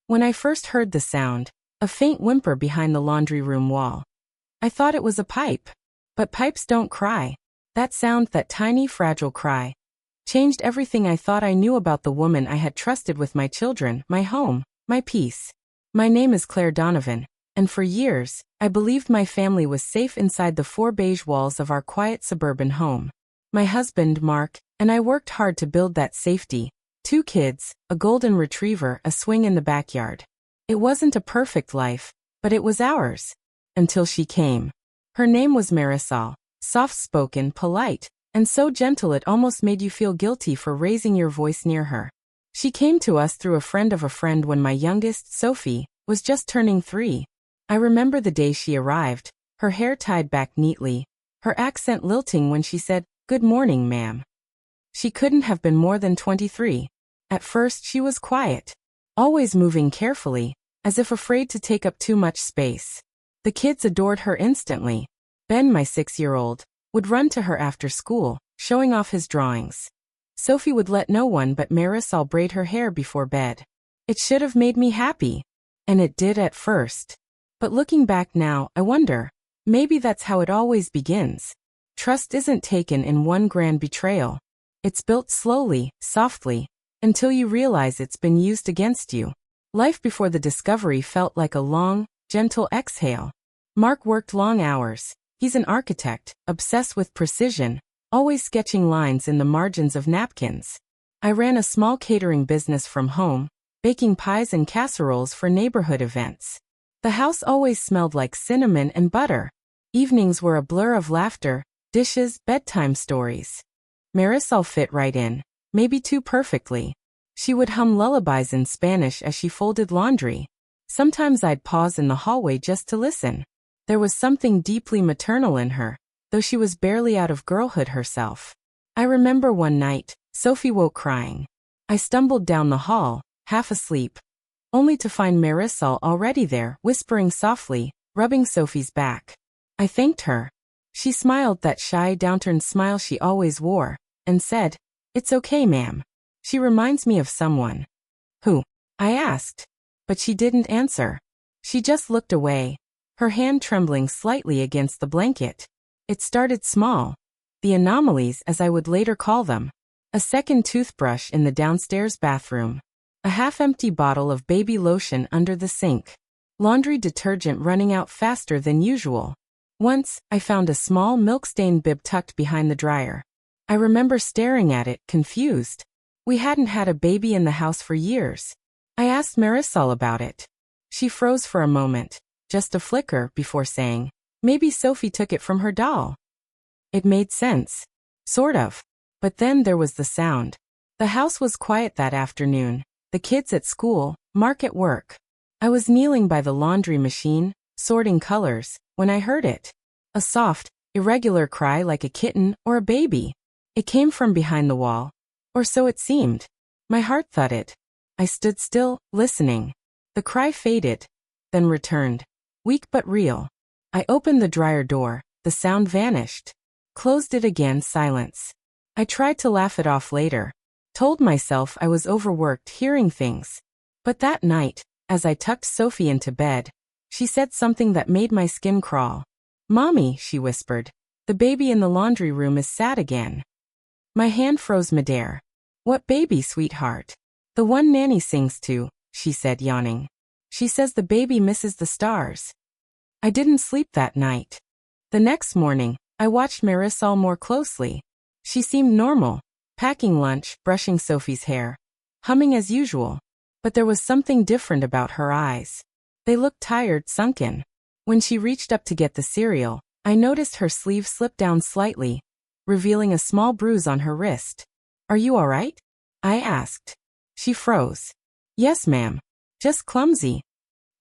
When I first heard the sound, a faint whimper behind the laundry room wall, I thought it was a pipe. But pipes don't cry. That sound, that tiny, fragile cry, changed everything I thought I knew about the woman I had trusted with my children, my home, my peace. My name is Claire Donovan, and for years, I believed my family was safe inside the four beige walls of our quiet suburban home. My husband, Mark, and I worked hard to build that safety. 2 kids, a golden retriever, a swing in the backyard. It wasn't a perfect life, but it was ours. Until she came. Her name was Marisol, soft-spoken, polite, and so gentle it almost made you feel guilty for raising your voice near her. She came to us through a friend of a friend when my youngest, Sophie, was just turning 3. I remember the day she arrived, her hair tied back neatly, her accent lilting when she said, "Good morning, ma'am." She couldn't have been more than 23. At first she was quiet, always moving carefully, as if afraid to take up too much space. The kids adored her instantly. Ben, my 6-year-old, would run to her after school, showing off his drawings. Sophie would let no one but Marisol braid her hair before bed. It should have made me happy. And it did at first. But looking back now, I wonder, maybe that's how it always begins. Trust isn't taken in one grand betrayal. It's built slowly, softly, until you realize it's been used against you. Life before the discovery felt like a long, gentle exhale. Mark worked long hours. He's an architect, obsessed with precision, always sketching lines in the margins of napkins. I ran a small catering business from home, baking pies and casseroles for neighborhood events. The house always smelled like cinnamon and butter. Evenings were a blur of laughter, dishes, bedtime stories. Marisol fit right in, maybe too perfectly. She would hum lullabies in Spanish as she folded laundry. Sometimes I'd pause in the hallway just to listen. There was something deeply maternal in her, though she was barely out of girlhood herself. I remember one night, Sophie woke crying. I stumbled down the hall, half asleep, only to find Marisol already there, whispering softly, rubbing Sophie's back. I thanked her. She smiled, that shy, downturned smile she always wore, and said, "It's okay, ma'am. She reminds me of someone." "Who?" I asked. But she didn't answer. She just looked away, her hand trembling slightly against the blanket. It started small. The anomalies, as I would later call them. A second toothbrush in the downstairs bathroom. A half-empty bottle of baby lotion under the sink. Laundry detergent running out faster than usual. Once, I found a small milk-stained bib tucked behind the dryer. I remember staring at it, confused. We hadn't had a baby in the house for years. I asked Marisol about it. She froze for a moment, just a flicker, before saying, "Maybe Sophie took it from her doll." It made sense. Sort of. But then there was the sound. The house was quiet that afternoon. The kids at school, Mark at work. I was kneeling by the laundry machine, sorting colors, when I heard it. A soft, irregular cry like a kitten or a baby. It came from behind the wall. Or so it seemed. My heart thudded. I stood still, listening. The cry faded, then returned. Weak but real. I opened the dryer door. The sound vanished. Closed it again, silence. I tried to laugh it off later. Told myself I was overworked hearing things. But that night, as I tucked Sophie into bed, she said something that made my skin crawl. "Mommy," she whispered, "the baby in the laundry room is sad again." My hand froze midair. "What baby, sweetheart?" "The one Nanny sings to," she said, yawning. "She says the baby misses the stars." I didn't sleep that night. The next morning, I watched Marisol more closely. She seemed normal, packing lunch, brushing Sophie's hair, humming as usual. But there was something different about her eyes. They looked tired, sunken. When she reached up to get the cereal, I noticed her sleeve slip down slightly, revealing a small bruise on her wrist. "Are you all right?" I asked. She froze. "Yes, ma'am. Just clumsy."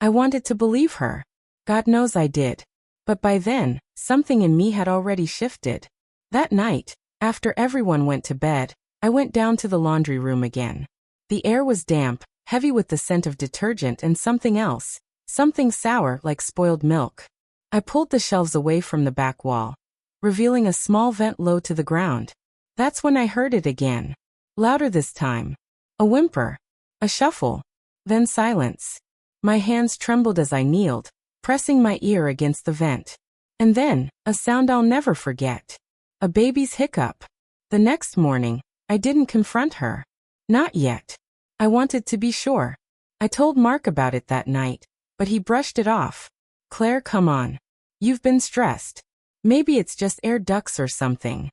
I wanted to believe her. God knows I did. But by then, something in me had already shifted. That night, after everyone went to bed, I went down to the laundry room again. The air was damp, heavy with the scent of detergent and something else, something sour like spoiled milk. I pulled the shelves away from the back wall, revealing a small vent low to the ground. That's when I heard it again. Louder this time. A whimper. A shuffle. Then silence. My hands trembled as I kneeled, pressing my ear against the vent. And then, a sound I'll never forget. A baby's hiccup. The next morning, I didn't confront her. Not yet. I wanted to be sure. I told Mark about it that night, but he brushed it off. Claire, come on. You've been stressed. Maybe it's just air ducts or something.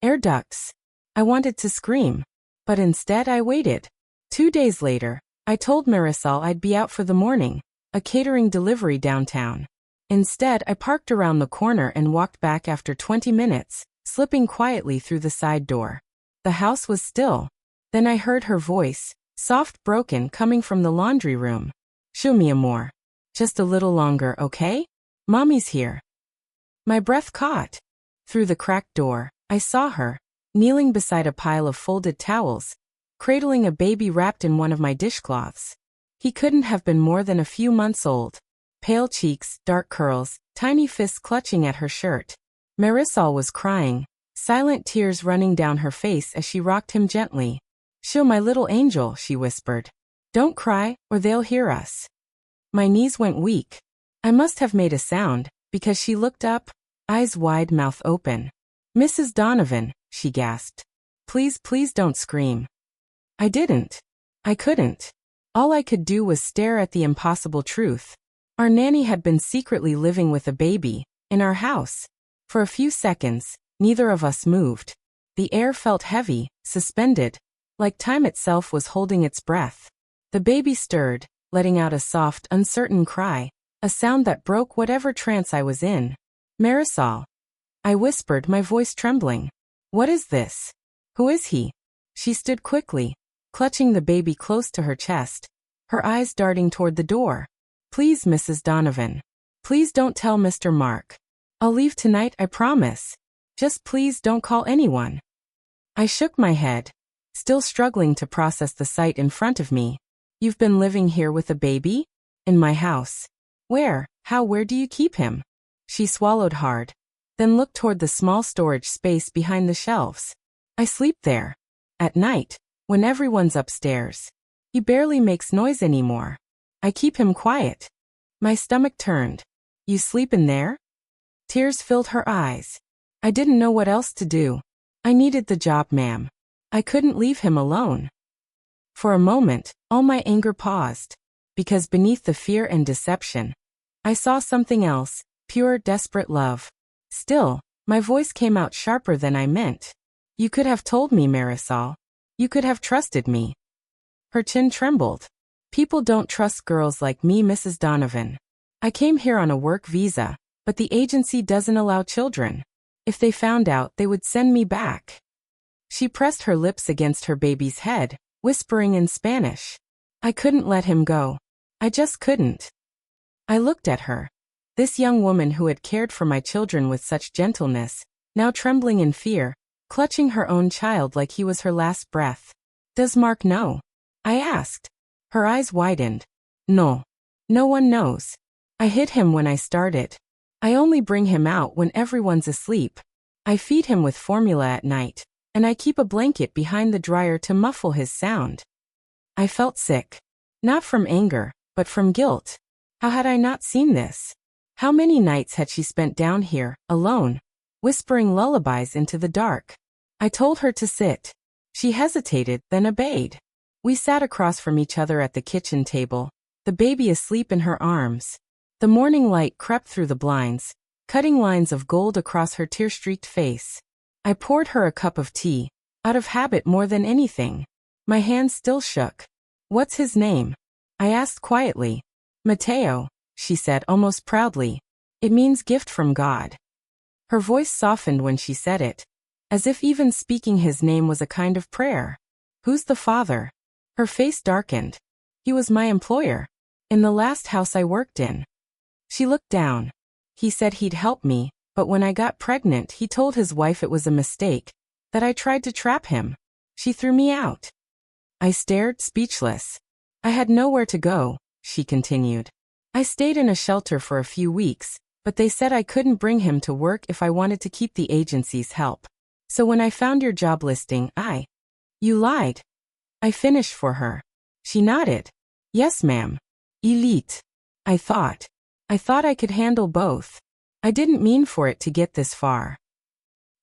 Air ducts. I wanted to scream, but instead I waited. 2 days later, I told Marisol I'd be out for the morning, a catering delivery downtown. Instead, I parked around the corner and walked back after 20 minutes, slipping quietly through the side door. The house was still. Then I heard her voice, soft, broken, coming from the laundry room. Show me more. Just a little longer, okay? Mommy's here. My breath caught. Through the cracked door, I saw her, kneeling beside a pile of folded towels, cradling a baby wrapped in one of my dishcloths. He couldn't have been more than a few months old. Pale cheeks, dark curls, tiny fists clutching at her shirt. Marisol was crying, silent tears running down her face as she rocked him gently. Show my little angel, she whispered. Don't cry, or they'll hear us. My knees went weak. I must have made a sound, because she looked up, eyes wide, mouth open. Mrs. Donovan, she gasped. Please, please don't scream. I didn't. I couldn't. All I could do was stare at the impossible truth. Our nanny had been secretly living with a baby, in our house. For a few seconds, neither of us moved. The air felt heavy, suspended, like time itself was holding its breath. The baby stirred, letting out a soft, uncertain cry, a sound that broke whatever trance I was in. Marisol. I whispered, my voice trembling. What is this? Who is he? She stood quickly, clutching the baby close to her chest, her eyes darting toward the door. Please, Mrs. Donovan. Please don't tell Mr. Mark. I'll leave tonight, I promise. Just please don't call anyone. I shook my head, still struggling to process the sight in front of me. You've been living here with a baby? In my house. Where? How? Where do you keep him? She swallowed hard, then looked toward the small storage space behind the shelves. I sleep there. At night, when everyone's upstairs. He barely makes noise anymore. I keep him quiet. My stomach turned. You sleep in there? Tears filled her eyes. I didn't know what else to do. I needed the job, ma'am. I couldn't leave him alone. For a moment, all my anger paused, because beneath the fear and deception, I saw something else, pure, desperate love. Still, my voice came out sharper than I meant. You could have told me, Marisol. You could have trusted me. Her chin trembled. People don't trust girls like me, Mrs. Donovan. I came here on a work visa, but the agency doesn't allow children. If they found out, they would send me back. She pressed her lips against her baby's head, whispering in Spanish. I couldn't let him go. I just couldn't. I looked at her. This young woman who had cared for my children with such gentleness, now trembling in fear, clutching her own child like he was her last breath. Does Mark know? I asked. Her eyes widened. No. No one knows. I hid him when I started. I only bring him out when everyone's asleep. I feed him with formula at night, and I keep a blanket behind the dryer to muffle his sound. I felt sick. Not from anger, but from guilt. How had I not seen this? How many nights had she spent down here, alone, whispering lullabies into the dark? I told her to sit. She hesitated, then obeyed. We sat across from each other at the kitchen table, the baby asleep in her arms. The morning light crept through the blinds, cutting lines of gold across her tear-streaked face. I poured her a cup of tea, out of habit more than anything. My hands still shook. What's his name? I asked quietly. Mateo, she said almost proudly. It means gift from God. Her voice softened when she said it, as if even speaking his name was a kind of prayer. Who's the father? Her face darkened. He was my employer, in the last house I worked in. She looked down. He said he'd help me, but when I got pregnant he told his wife it was a mistake, that I tried to trap him. She threw me out. I stared, speechless. I had nowhere to go, she continued. I stayed in a shelter for a few weeks, but they said I couldn't bring him to work if I wanted to keep the agency's help. So when I found your job listing, You lied. I finished for her. She nodded. Yes, ma'am. Elite. I thought. I thought I could handle both. I didn't mean for it to get this far.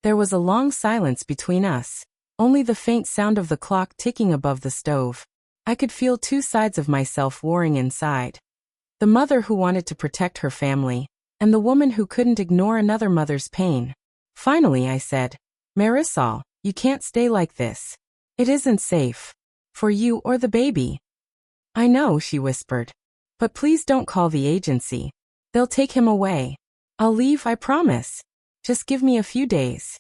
There was a long silence between us, only the faint sound of the clock ticking above the stove. I could feel two sides of myself warring inside. The mother who wanted to protect her family, and the woman who couldn't ignore another mother's pain. Finally I said, Marisol, you can't stay like this. It isn't safe. For you or the baby. I know, she whispered. But please don't call the agency. They'll take him away. I'll leave, I promise. Just give me a few days.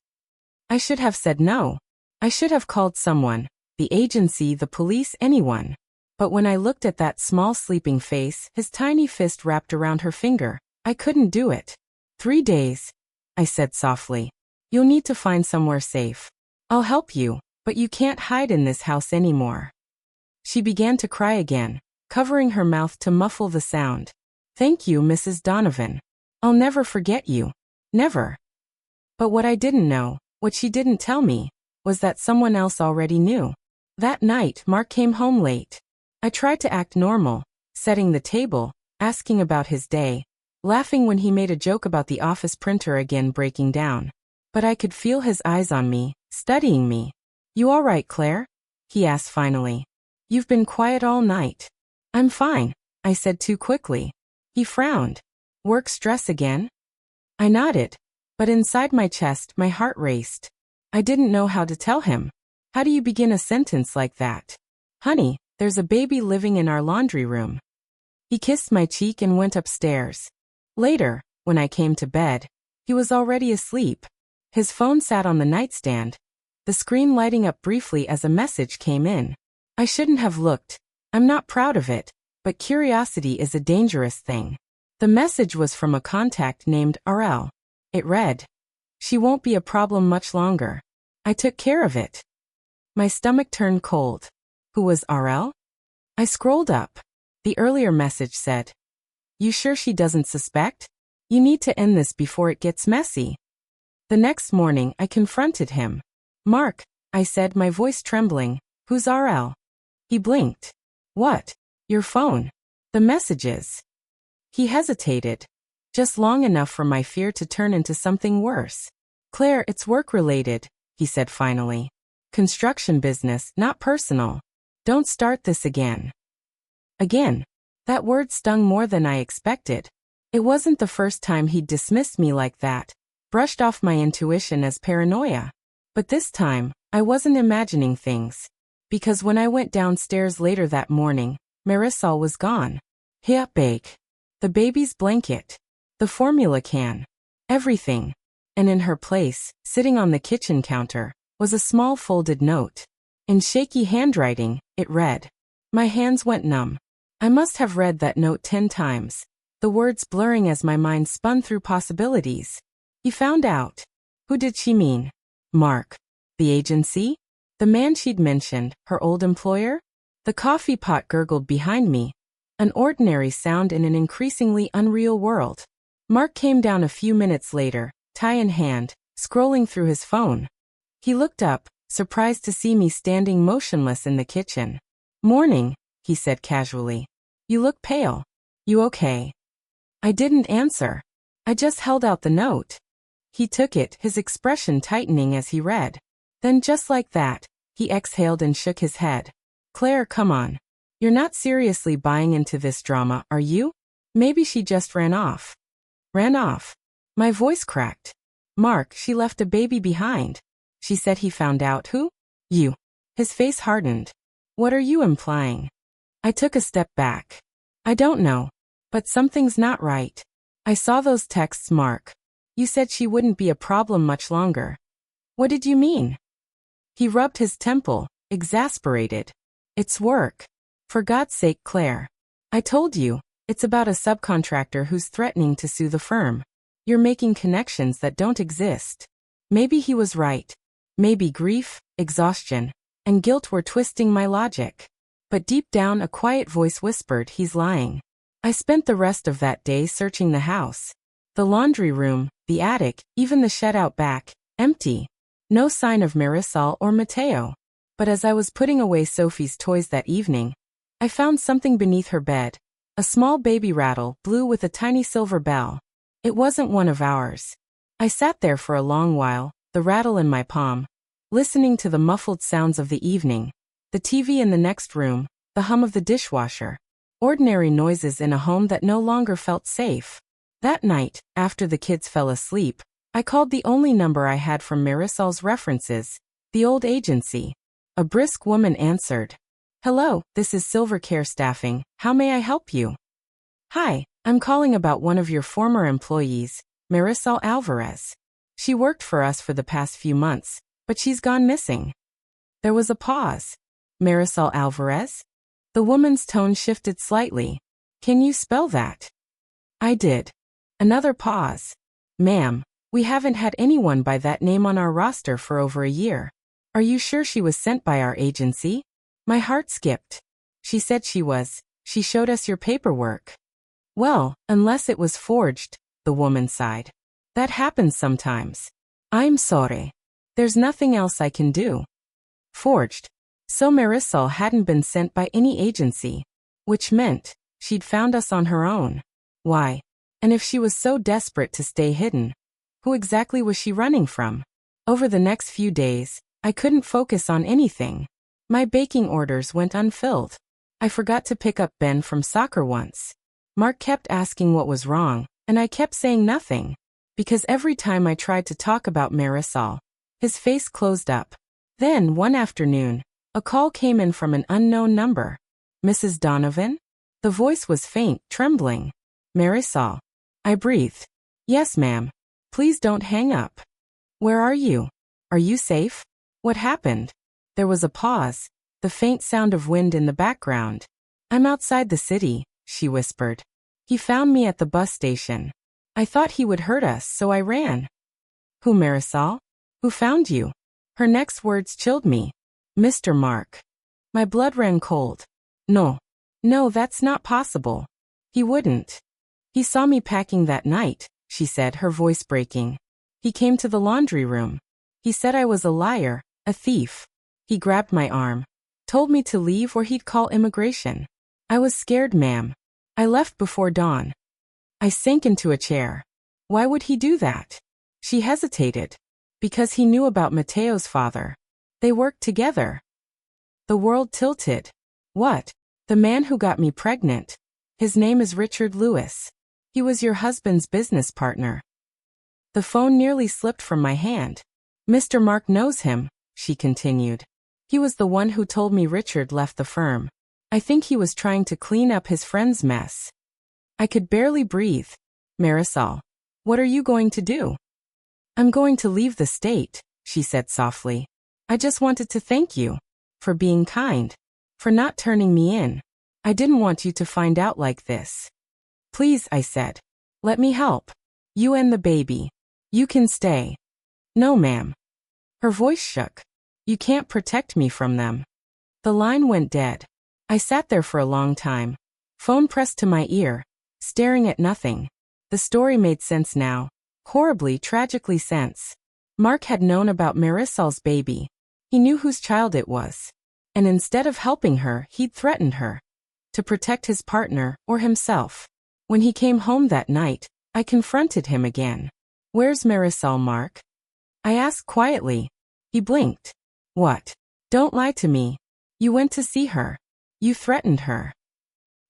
I should have said no. I should have called someone, the agency, the police, anyone. But when I looked at that small sleeping face, his tiny fist wrapped around her finger, I couldn't do it. 3 days, I said softly. You'll need to find somewhere safe. I'll help you, but you can't hide in this house anymore. She began to cry again, covering her mouth to muffle the sound. Thank you, Mrs. Donovan. I'll never forget you. Never. But what I didn't know, what she didn't tell me, was that someone else already knew. That night, Mark came home late. I tried to act normal, setting the table, asking about his day, laughing when he made a joke about the office printer again breaking down. But I could feel his eyes on me, studying me. You all right, Claire? He asked finally. You've been quiet all night. I'm fine, I said too quickly. He frowned. Work stress again? I nodded, but inside my chest my heart raced. I didn't know how to tell him. How do you begin a sentence like that? Honey, there's a baby living in our laundry room. He kissed my cheek and went upstairs. Later, when I came to bed, he was already asleep. His phone sat on the nightstand, the screen lighting up briefly as a message came in. I shouldn't have looked. I'm not proud of it, but curiosity is a dangerous thing. The message was from a contact named RL. It read, she won't be a problem much longer. I took care of it. My stomach turned cold. Who was RL? I scrolled up. The earlier message said, you sure she doesn't suspect? You need to end this before it gets messy. The next morning I confronted him. Mark, I said, my voice trembling, who's RL? He blinked. What? Your phone. The messages. He hesitated. Just long enough for my fear to turn into something worse. Claire, it's work-related, he said finally. Construction business, not personal. Don't start this again. Again. That word stung more than I expected. It wasn't the first time he'd dismissed me like that, brushed off my intuition as paranoia. But this time, I wasn't imagining things. Because when I went downstairs later that morning, Marisol was gone. Bake. The baby's blanket. The formula can. Everything. And in her place, sitting on the kitchen counter, was a small folded note. In shaky handwriting, it read. My hands went numb. I must have read that note 10 times, the words blurring as my mind spun through possibilities. He found out. Who did she mean? Mark. The agency? The man she'd mentioned, her old employer? The coffee pot gurgled behind me. An ordinary sound in an increasingly unreal world. Mark came down a few minutes later, tie in hand, scrolling through his phone. He looked up, surprised to see me standing motionless in the kitchen. Morning, he said casually. You look pale. You okay? I didn't answer. I just held out the note. He took it, his expression tightening as he read. Then just like that, he exhaled and shook his head. Claire, come on. You're not seriously buying into this drama, are you? Maybe she just ran off. Ran off. My voice cracked. Mark, she left a baby behind. She said he found out. Who? You. His face hardened. What are you implying? I took a step back. I don't know. But something's not right. I saw those texts, Mark. You said she wouldn't be a problem much longer. What did you mean? He rubbed his temple, exasperated. It's work. For God's sake, Claire. I told you, it's about a subcontractor who's threatening to sue the firm. You're making connections that don't exist. Maybe he was right. Maybe grief, exhaustion, and guilt were twisting my logic. But deep down a quiet voice whispered he's lying. I spent the rest of that day searching the house. The laundry room, the attic, even the shed out back, empty. No sign of Marisol or Mateo. But as I was putting away Sophie's toys that evening, I found something beneath her bed. A small baby rattle, blue with a tiny silver bell. It wasn't one of ours. I sat there for a long while, the rattle in my palm, listening to the muffled sounds of the evening, the TV in the next room, the hum of the dishwasher. Ordinary noises in a home that no longer felt safe. That night, after the kids fell asleep, I called the only number I had from Marisol's references, the old agency. A brisk woman answered. Hello, this is Silvercare Staffing. How may I help you? Hi, I'm calling about one of your former employees, Marisol Alvarez. She worked for us for the past few months, but she's gone missing. There was a pause. Marisol Alvarez? The woman's tone shifted slightly. Can you spell that? I did. Another pause. Ma'am, we haven't had anyone by that name on our roster for over a year. Are you sure she was sent by our agency? My heart skipped. She said she was. She showed us your paperwork. Well, unless it was forged, the woman sighed. That happens sometimes. I'm sorry. There's nothing else I can do. Forged. So Marisol hadn't been sent by any agency, which meant she'd found us on her own. Why? And if she was so desperate to stay hidden, who exactly was she running from? Over the next few days, I couldn't focus on anything. My baking orders went unfilled. I forgot to pick up Ben from soccer once. Mark kept asking what was wrong, and I kept saying nothing, because every time I tried to talk about Marisol, his face closed up. Then, one afternoon, a call came in from an unknown number. Mrs. Donovan? The voice was faint, trembling. Marisol. I breathed. Yes, ma'am. Please don't hang up. Where are you? Are you safe? What happened? There was a pause, the faint sound of wind in the background. I'm outside the city, she whispered. He found me at the bus station. I thought he would hurt us, so I ran. Who, Marisol? Who found you? Her next words chilled me. Mr. Mark. My blood ran cold. No, that's not possible. He wouldn't. He saw me packing that night, she said, her voice breaking. He came to the laundry room. He said I was a liar, a thief. He grabbed my arm, told me to leave or he'd call immigration. I was scared, ma'am. I left before dawn. I sank into a chair. Why would he do that? She hesitated. Because he knew about Mateo's father. They worked together. The world tilted. What? The man who got me pregnant. His name is Richard Lewis. He was your husband's business partner. The phone nearly slipped from my hand. Mr. Mark knows him, she continued. He was the one who told me Richard left the firm. I think he was trying to clean up his friend's mess. I could barely breathe. Marisol, what are you going to do? I'm going to leave the state, she said softly. I just wanted to thank you. For being kind. For not turning me in. I didn't want you to find out like this. Please, I said. Let me help. You and the baby. You can stay. No, ma'am. Her voice shook. You can't protect me from them. The line went dead. I sat there for a long time. Phone pressed to my ear. Staring at nothing. The story made sense now. Horribly, tragically sense. Mark had known about Marisol's baby. He knew whose child it was. And instead of helping her, he'd threatened her. To protect his partner, or himself. When he came home that night, I confronted him again. Where's Marisol, Mark? I asked quietly. He blinked. What? Don't lie to me. You went to see her. You threatened her.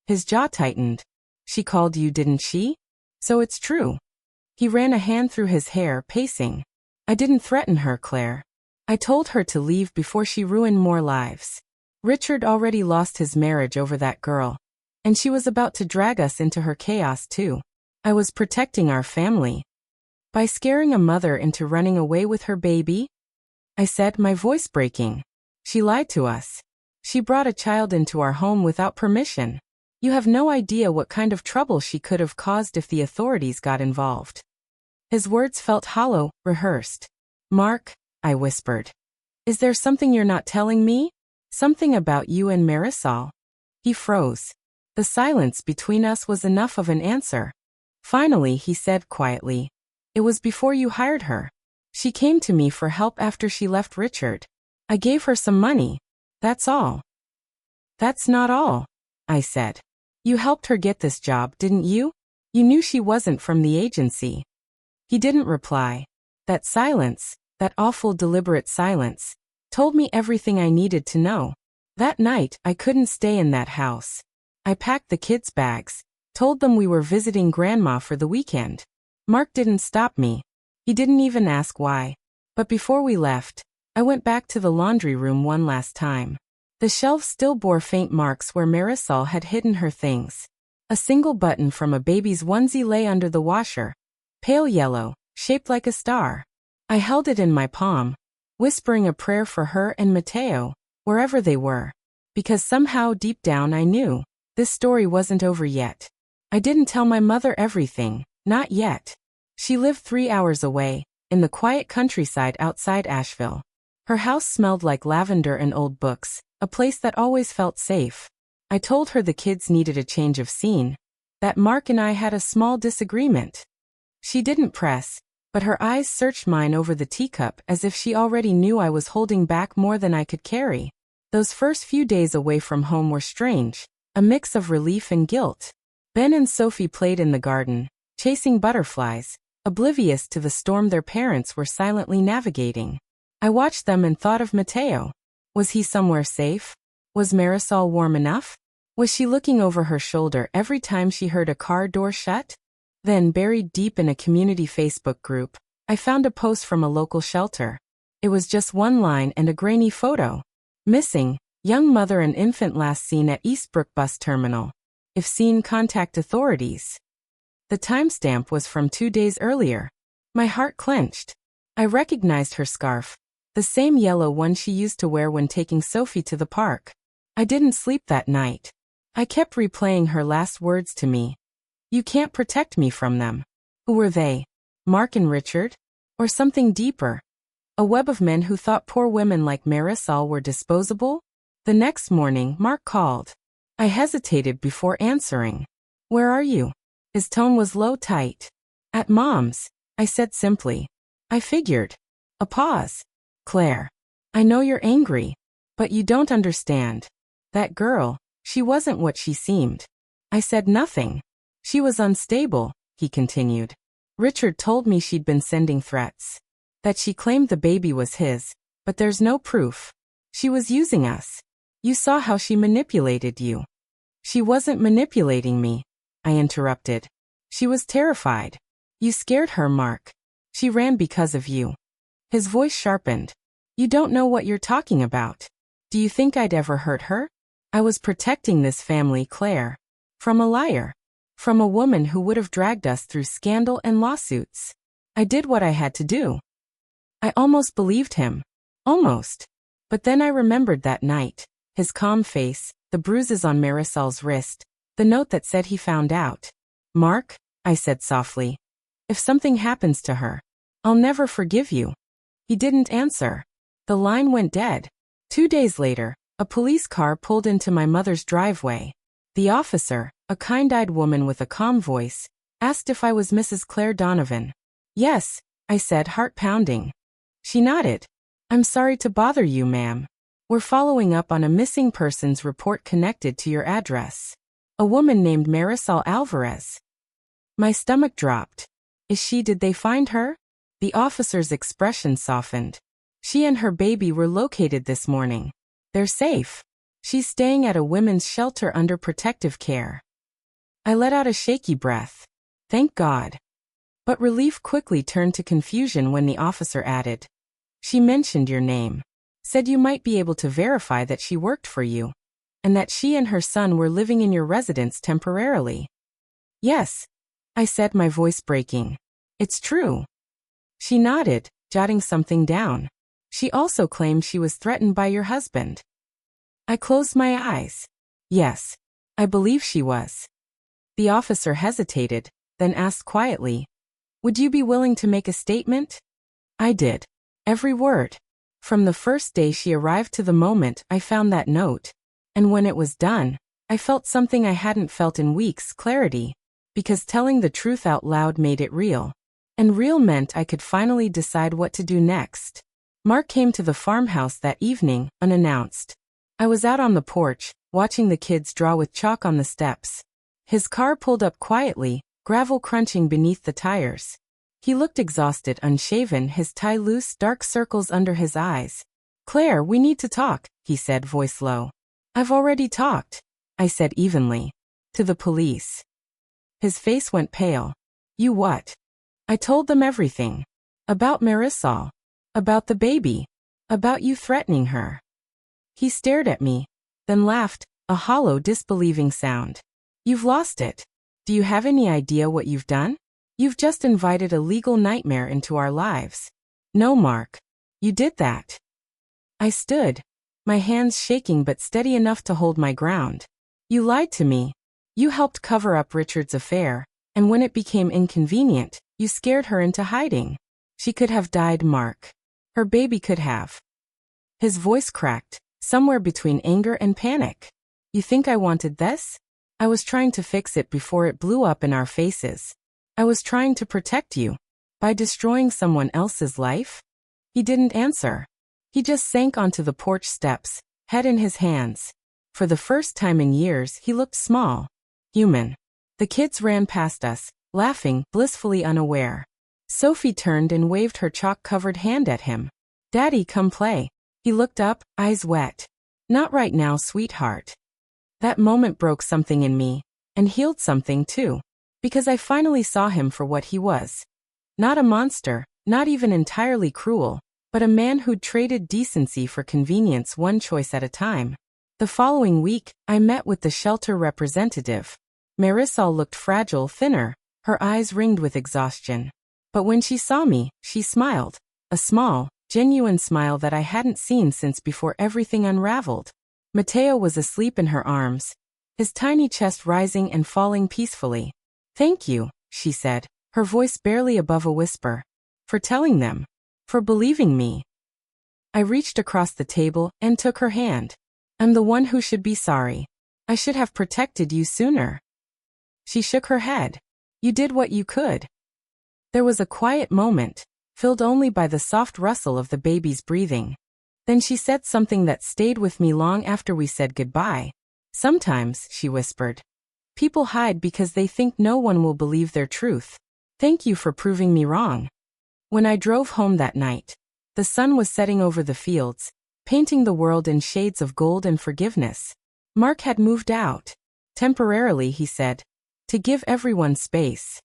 His jaw tightened. She called you, didn't she? So it's true. He ran a hand through his hair, pacing. I didn't threaten her, Claire. I told her to leave before she ruined more lives. Richard already lost his marriage over that girl. And she was about to drag us into her chaos too. I was protecting our family. By scaring a mother into running away with her baby? I said, my voice breaking. She lied to us. She brought a child into our home without permission. You have no idea what kind of trouble she could have caused if the authorities got involved. His words felt hollow, rehearsed. Mark, I whispered. Is there something you're not telling me? Something about you and Marisol? He froze. The silence between us was enough of an answer. Finally, he said quietly. It was before you hired her. She came to me for help after she left Richard. I gave her some money. That's all. That's not all. I said. You helped her get this job, didn't you? You knew she wasn't from the agency. He didn't reply. That silence, that awful deliberate silence, told me everything I needed to know. That night, I couldn't stay in that house. I packed the kids' bags, told them we were visiting Grandma for the weekend. Mark didn't stop me. He didn't even ask why. But before we left, I went back to the laundry room one last time. The shelves still bore faint marks where Marisol had hidden her things. A single button from a baby's onesie lay under the washer, pale yellow, shaped like a star. I held it in my palm, whispering a prayer for her and Mateo, wherever they were. Because somehow deep down I knew, this story wasn't over yet. I didn't tell my mother everything, not yet. She lived 3 hours away, in the quiet countryside outside Asheville. Her house smelled like lavender and old books, a place that always felt safe. I told her the kids needed a change of scene, that Mark and I had a small disagreement. She didn't press, but her eyes searched mine over the teacup as if she already knew I was holding back more than I could carry. Those first few days away from home were strange, a mix of relief and guilt. Ben and Sophie played in the garden, chasing butterflies, oblivious to the storm their parents were silently navigating. I watched them and thought of Mateo. Was he somewhere safe? Was Marisol warm enough? Was she looking over her shoulder every time she heard a car door shut? Then, buried deep in a community Facebook group, I found a post from a local shelter. It was just one line and a grainy photo. Missing, young mother and infant last seen at Eastbrook bus terminal. If seen, contact authorities. The timestamp was from 2 days earlier. My heart clenched. I recognized her scarf, the same yellow one she used to wear when taking Sophie to the park. I didn't sleep that night. I kept replaying her last words to me. You can't protect me from them. Who were they? Mark and Richard? Or something deeper? A web of men who thought poor women like Marisol were disposable? The next morning, Mark called. I hesitated before answering. Where are you? His tone was low, tight. At Mom's, I said simply. I figured. A pause. Claire. I know you're angry. But you don't understand. That girl, she wasn't what she seemed. I said nothing. She was unstable, he continued. Richard told me she'd been sending threats. That she claimed the baby was his, but there's no proof. She was using us. You saw how she manipulated you. She wasn't manipulating me, I interrupted. She was terrified. You scared her, Mark. She ran because of you. His voice sharpened. You don't know what you're talking about. Do you think I'd ever hurt her? I was protecting this family, Claire. From a liar. From a woman who would have dragged us through scandal and lawsuits. I did what I had to do. I almost believed him. Almost. But then I remembered that night. His calm face, the bruises on Marisol's wrist, the note that said he found out. Mark, I said softly. If something happens to her, I'll never forgive you. He didn't answer. The line went dead. 2 days later, a police car pulled into my mother's driveway. The officer, a kind-eyed woman with a calm voice, asked if I was Mrs. Claire Donovan. Yes, I said, heart pounding. She nodded. I'm sorry to bother you, ma'am. We're following up on a missing persons report connected to your address. A woman named Marisol Alvarez. My stomach dropped. Did they find her? The officer's expression softened. She and her baby were located this morning. They're safe. She's staying at a women's shelter under protective care. I let out a shaky breath. Thank God. But relief quickly turned to confusion when the officer added. She mentioned your name. Said you might be able to verify that she worked for you. And that she and her son were living in your residence temporarily. Yes, I said, my voice breaking. It's true. She nodded, jotting something down. She also claimed she was threatened by your husband. I closed my eyes. Yes, I believe she was. The officer hesitated, then asked quietly, would you be willing to make a statement? I did. Every word. From the first day she arrived to the moment I found that note. And when it was done, I felt something I hadn't felt in weeks, clarity. Because telling the truth out loud made it real. And real meant I could finally decide what to do next. Mark came to the farmhouse that evening, unannounced. I was out on the porch, watching the kids draw with chalk on the steps. His car pulled up quietly, gravel crunching beneath the tires. He looked exhausted, unshaven, his tie loose, dark circles under his eyes. "Claire, we need to talk," he said, voice low. "I've already talked," I said evenly. "To the police." His face went pale. "You what?" "I told them everything. About Marisol. About the baby. About you threatening her." He stared at me, then laughed, a hollow, disbelieving sound. "You've lost it. Do you have any idea what you've done? You've just invited a legal nightmare into our lives." "No, Mark. You did that." I stood, my hands shaking but steady enough to hold my ground. "You lied to me. You helped cover up Richard's affair, and when it became inconvenient, you scared her into hiding. She could have died, Mark. Her baby could have." His voice cracked, somewhere between anger and panic. "You think I wanted this? I was trying to fix it before it blew up in our faces. I was trying to protect you. By destroying someone else's life?" He didn't answer. He just sank onto the porch steps, head in his hands. For the first time in years, he looked small. Human. The kids ran past us, laughing, blissfully unaware. Sophie turned and waved her chalk-covered hand at him. "Daddy, come play." He looked up, eyes wet. "Not right now, sweetheart." That moment broke something in me, and healed something too, because I finally saw him for what he was. Not a monster, not even entirely cruel, but a man who'd traded decency for convenience, one choice at a time. The following week, I met with the shelter representative. Marisol looked fragile, thinner, her eyes ringed with exhaustion. But when she saw me, she smiled. A small, genuine smile that I hadn't seen since before everything unraveled. Mateo was asleep in her arms, his tiny chest rising and falling peacefully. "Thank you," she said, her voice barely above a whisper. "For telling them. For believing me." I reached across the table and took her hand. "I'm the one who should be sorry. I should have protected you sooner." She shook her head. "You did what you could." There was a quiet moment, filled only by the soft rustle of the baby's breathing. Then she said something that stayed with me long after we said goodbye. "Sometimes," she whispered, "people hide because they think no one will believe their truth. Thank you for proving me wrong." When I drove home that night, the sun was setting over the fields, painting the world in shades of gold and forgiveness. Mark had moved out. Temporarily, he said, to give everyone space.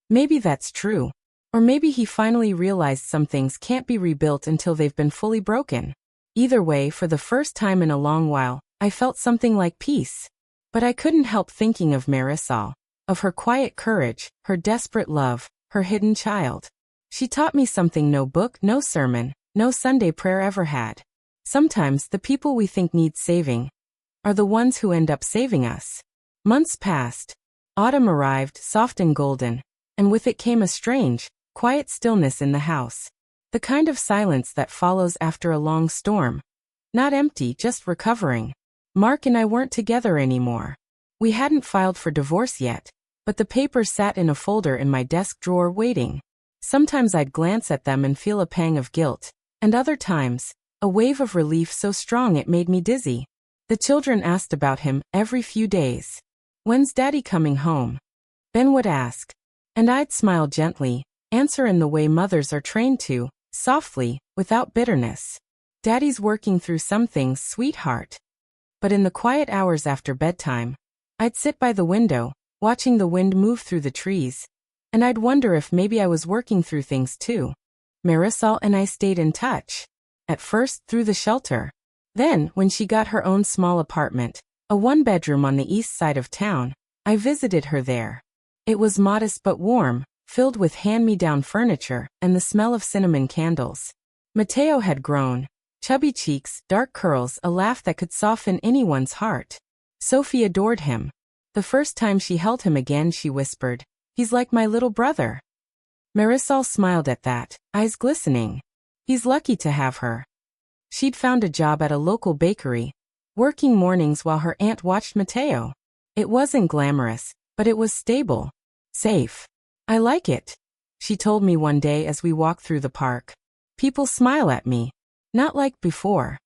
Maybe that's true. Or maybe he finally realized some things can't be rebuilt until they've been fully broken. Either way, for the first time in a long while, I felt something like peace. But I couldn't help thinking of Marisol, of her quiet courage, her desperate love, her hidden child. She taught me something no book, no sermon, no Sunday prayer ever had. Sometimes the people we think need saving are the ones who end up saving us. Months passed. Autumn arrived, soft and golden, and with it came a strange, quiet stillness in the house. The kind of silence that follows after a long storm. Not empty, just recovering. Mark and I weren't together anymore. We hadn't filed for divorce yet, but the papers sat in a folder in my desk drawer waiting. Sometimes I'd glance at them and feel a pang of guilt, and other times, a wave of relief so strong it made me dizzy. The children asked about him every few days. "When's Daddy coming home?" Ben would ask, and I'd smile gently, answer in the way mothers are trained to, softly, without bitterness. "Daddy's working through some things, sweetheart." But in the quiet hours after bedtime, I'd sit by the window, watching the wind move through the trees, and I'd wonder if maybe I was working through things too. Marisol and I stayed in touch. At first, through the shelter. Then, when she got her own small apartment, a one-bedroom on the east side of town, I visited her there. It was modest but warm, filled with hand-me-down furniture and the smell of cinnamon candles. Mateo had grown. Chubby cheeks, dark curls, a laugh that could soften anyone's heart. Sophie adored him. The first time she held him again, she whispered, "He's like my little brother." Marisol smiled at that, eyes glistening. He's lucky to have her. She'd found a job at a local bakery, working mornings while her aunt watched Mateo. It wasn't glamorous, but it was stable. Safe. "I like it," she told me one day as we walked through the park. "People smile at me. Not like before."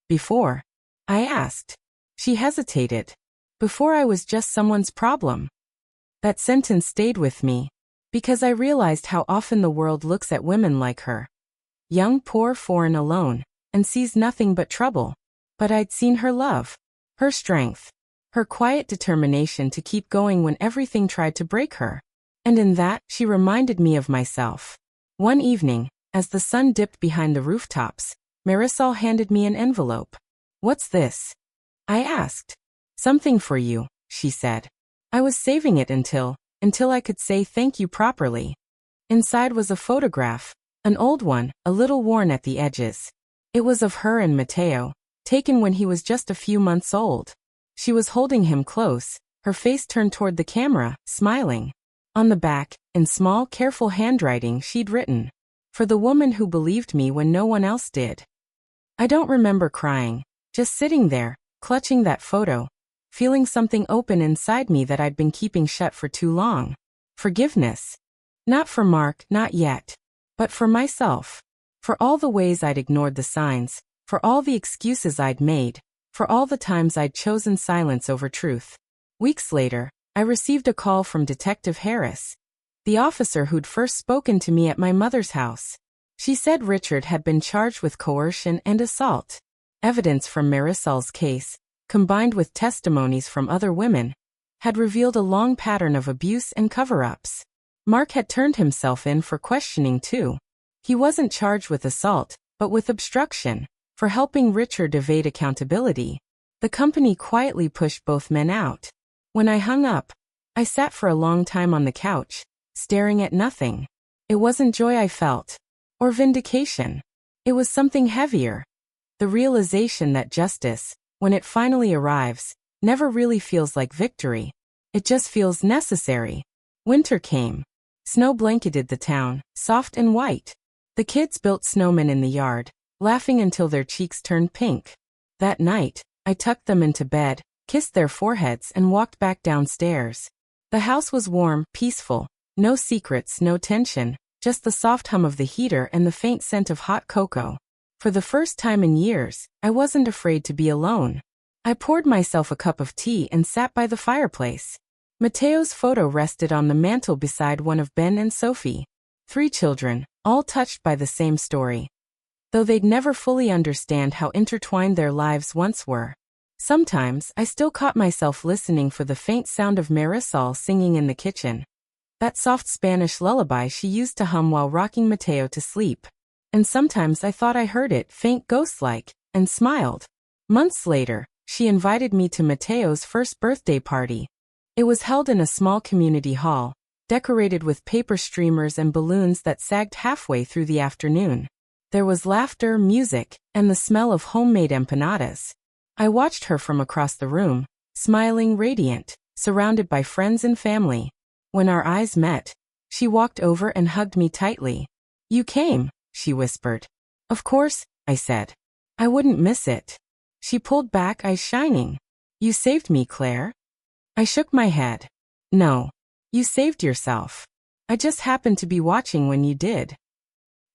"Before?" I asked. She hesitated. Before I was just someone's problem. That sentence stayed with me, because I realized how often the world looks at women like her. Young, poor, foreign, alone, and sees nothing but trouble. But I'd seen her love, her strength, her quiet determination to keep going when everything tried to break her. And in that, she reminded me of myself. One evening, as the sun dipped behind the rooftops, Marisol handed me an envelope. "What's this?" I asked. "Something for you," she said. I was saving it until I could say thank you properly. Inside was a photograph, an old one, a little worn at the edges. It was of her and Mateo, taken when he was just a few months old. She was holding him close, her face turned toward the camera, smiling. On the back, in small, careful handwriting, she'd written, "For the woman who believed me when no one else did." I don't remember crying, just sitting there, clutching that photo, feeling something open inside me that I'd been keeping shut for too long. Forgiveness. Not for Mark, not yet. But for myself. For all the ways I'd ignored the signs, for all the excuses I'd made, for all the times I'd chosen silence over truth. Weeks later, I received a call from Detective Harris, the officer who'd first spoken to me at my mother's house. She said Richard had been charged with coercion and assault. Evidence from Marisol's case, combined with testimonies from other women, had revealed a long pattern of abuse and cover-ups. Mark had turned himself in for questioning too. He wasn't charged with assault, but with obstruction, for helping Richard evade accountability. The company quietly pushed both men out. When I hung up, I sat for a long time on the couch, staring at nothing. It wasn't joy I felt, or vindication. It was something heavier. The realization that justice, when it finally arrives, never really feels like victory. It just feels necessary. Winter came. Snow blanketed the town, soft and white. The kids built snowmen in the yard, laughing until their cheeks turned pink. That night, I tucked them into bed, kissed their foreheads and walked back downstairs. The house was warm, peaceful, no secrets, no tension, just the soft hum of the heater and the faint scent of hot cocoa. For the first time in years, I wasn't afraid to be alone. I poured myself a cup of tea and sat by the fireplace. Mateo's photo rested on the mantel beside one of Ben and Sophie. 3 children, all touched by the same story. Though they'd never fully understand how intertwined their lives once were. Sometimes, I still caught myself listening for the faint sound of Marisol singing in the kitchen. That soft Spanish lullaby she used to hum while rocking Mateo to sleep. And sometimes I thought I heard it, faint ghost-like, and smiled. Months later, she invited me to Mateo's first birthday party. It was held in a small community hall, decorated with paper streamers and balloons that sagged halfway through the afternoon. There was laughter, music, and the smell of homemade empanadas. I watched her from across the room, smiling, radiant, surrounded by friends and family. When our eyes met, she walked over and hugged me tightly. "You came," she whispered. "Of course," I said. "I wouldn't miss it." She pulled back, eyes shining. "You saved me, Claire." I shook my head. "No. You saved yourself. I just happened to be watching when you did."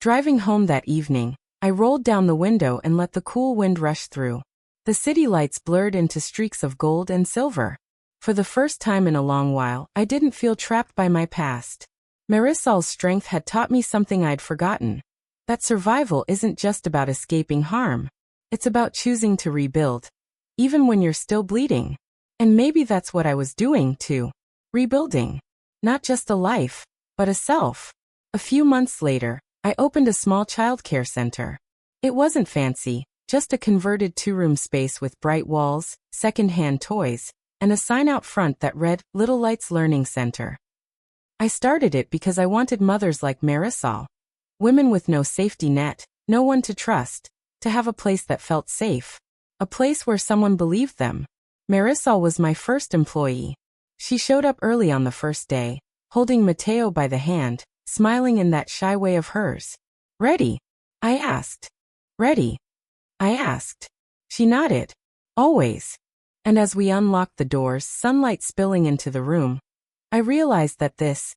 Driving home that evening, I rolled down the window and let the cool wind rush through. The city lights blurred into streaks of gold and silver. For the first time in a long while, I didn't feel trapped by my past. Marisol's strength had taught me something I'd forgotten. That survival isn't just about escaping harm. It's about choosing to rebuild, even when you're still bleeding. And maybe that's what I was doing too. Rebuilding. Not just a life, but a self. A few months later, I opened a small childcare center. It wasn't fancy, just a converted 2-room space with bright walls, second-hand toys, and a sign out front that read, Little Lights Learning Center. I started it because I wanted mothers like Marisol, women with no safety net, no one to trust, to have a place that felt safe. A place where someone believed them. Marisol was my first employee. She showed up early on the first day, holding Mateo by the hand, smiling in that shy way of hers. "Ready?" I asked. "Ready?" I asked. She nodded. "Always." And as we unlocked the doors, sunlight spilling into the room, I realized that this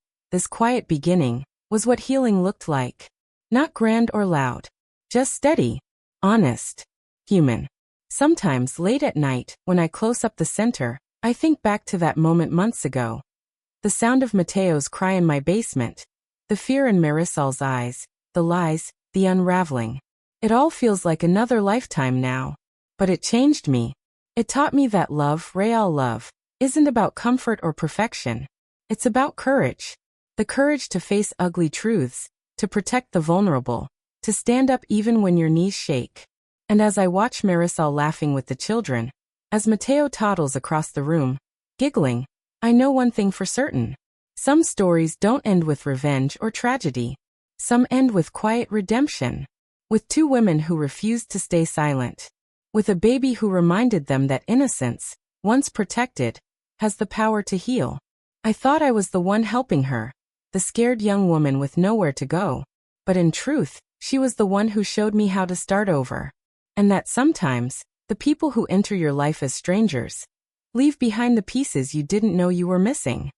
quiet beginning, was what healing looked like. Not grand or loud. Just steady. Honest. Human. Sometimes late at night, when I close up the center, I think back to that moment months ago. The sound of Mateo's cry in my basement, the fear in Marisol's eyes, the lies, the unraveling. It all feels like another lifetime now. But it changed me. It taught me that love, real love, isn't about comfort or perfection. It's about courage. The courage to face ugly truths, to protect the vulnerable, to stand up even when your knees shake. And as I watch Marisol laughing with the children, as Mateo toddles across the room, giggling, I know one thing for certain. Some stories don't end with revenge or tragedy. Some end with quiet redemption. With two women who refused to stay silent. With a baby who reminded them that innocence, once protected, has the power to heal. I thought I was the one helping her, the scared young woman with nowhere to go. But in truth, she was the one who showed me how to start over. And that sometimes, the people who enter your life as strangers leave behind the pieces you didn't know you were missing.